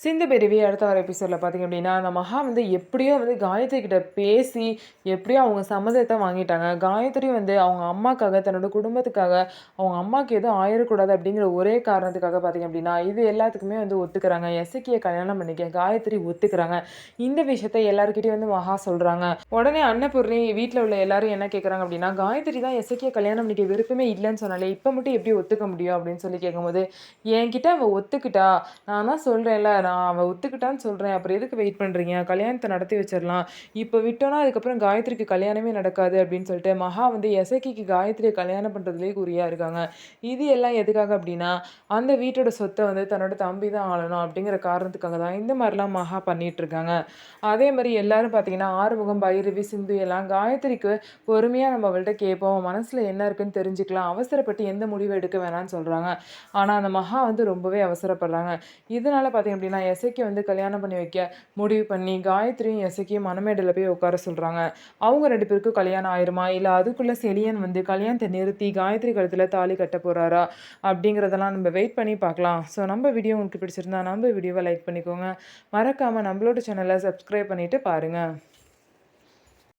சிந்து பெருவி அடுத்த வர எபிசோடில் பார்த்தீங்க அப்படின்னா, அந்த மகா வந்து எப்படியோ வந்து காயத்ரி கிட்ட பேசி, எப்படியோ அவங்க சம்மதத்த வாங்கிட்டாங்க. காயத்ரி வந்து அவங்க அம்மாக்காக, தன்னோட குடும்பத்துக்காக, அவங்க அம்மாவுக்கு எதுவும் ஆயிறக்கூடாது அப்படிங்கிற ஒரே காரணத்துக்காக பார்த்தீங்க அப்படின்னா, இது எல்லாத்துக்குமே வந்து ஒத்துக்கிறாங்க. எசக்கிய கல்யாணம் பண்ணிக்க காயத்ரி ஒத்துக்கிறாங்க. இந்த விஷயத்த எல்லார்கிட்டயும் வந்து மகா சொல்றாங்க. உடனே அன்னபூர்ணி வீட்ல உள்ள எல்லாரும் என்ன கேட்குறாங்க அப்படின்னா, காயத்ரி தான் எசக்கிய கல்யாணம் பண்ணிக்க விருப்பமே இல்லன்னு சொன்னாலே, இப்ப மட்டும் எப்படி ஒத்துக்க முடியும் அப்படின்னு சொல்லி கேட்கும்போது, என்கிட்ட அவ ஒத்துக்கிட்டா. நான் தான் சொல்றேன்ல, நான் அவ ஒத்துக்கிட்டான்னு சொல்றேன். அப்புறம் எதுக்கு வெயிட் பண்றீங்க? கல்யாணத்த நடத்தி வச்சிரலாம். இப்ப விட்டோம்னா, அதுக்கப்புறம் காயத்ரிக்கு கல்யாணமே நடக்காது அப்படின்னு சொல்லிட்டு, மகா வந்து எசக்கிக்கு காயத்ரிய கல்யாணம் பண்றதுலயே குறியா இருக்காங்க. இது எல்லாம் எதுக்காக அப்படின்னா, அந்த வீட்டோட சொத்த வந்து தன்னோட தம்பி தான் ஆளணும் அப்படிங்கிற காரணத்துக்காக தான் இந்த மாரிலாம் மகா பண்ணிட்டு இருக்காங்க. அதே மாரி எல்லாரும் பார்த்தீங்கன்னா, ஆறுமுகம், பைரவி, சிந்து எல்லாம் காயத்ரிக்கு பொறுமையா நம்ம அவள்ட்ட கேட்போம். மனசுல என்ன இருக்குன்னு தெரிஞ்சுக்கலாம். அவசரப்பட்டு எந்த முடிவும் எடுக்க வேணாம்னு சொல்றாங்க. ஆனா, அந்த மகா வந்து ரொம்பவே அவசரப்படுறாங்க. இதனால பார்த்தீங்க அப்படின்னா, எசக்கி வந்து கல்யாணம் பண்ணி வைக்க முடிவு பண்ணி, காயத்ரியும் எசக்கியும் மணமேடையில போய் உட்கார சொல்றாங்க. அவங்க 2 பேருக்கும் கல்யாணம் ஆயிருமா? இல்ல அதுக்குள்ள செழியன் வந்து கல்யாணத்த நிறுத்தி காயத்ரி கழுத்துல தாலி கட்ட போறாரா? அப்படிங்கிறதெல்லாம் நம்ம வெயிட் பண்ணி பார்க்கலாம். ஸோ நம்ம வீடியோ உங்களுக்கு பிடிச்சிருந்தா நம்ம வீடியோவ லைக் பண்ணிக்கோங்க. மறக்காம நம்மளோட சேனல சப்ஸ்கிரைப் பண்ணிட்டு பாருங்க.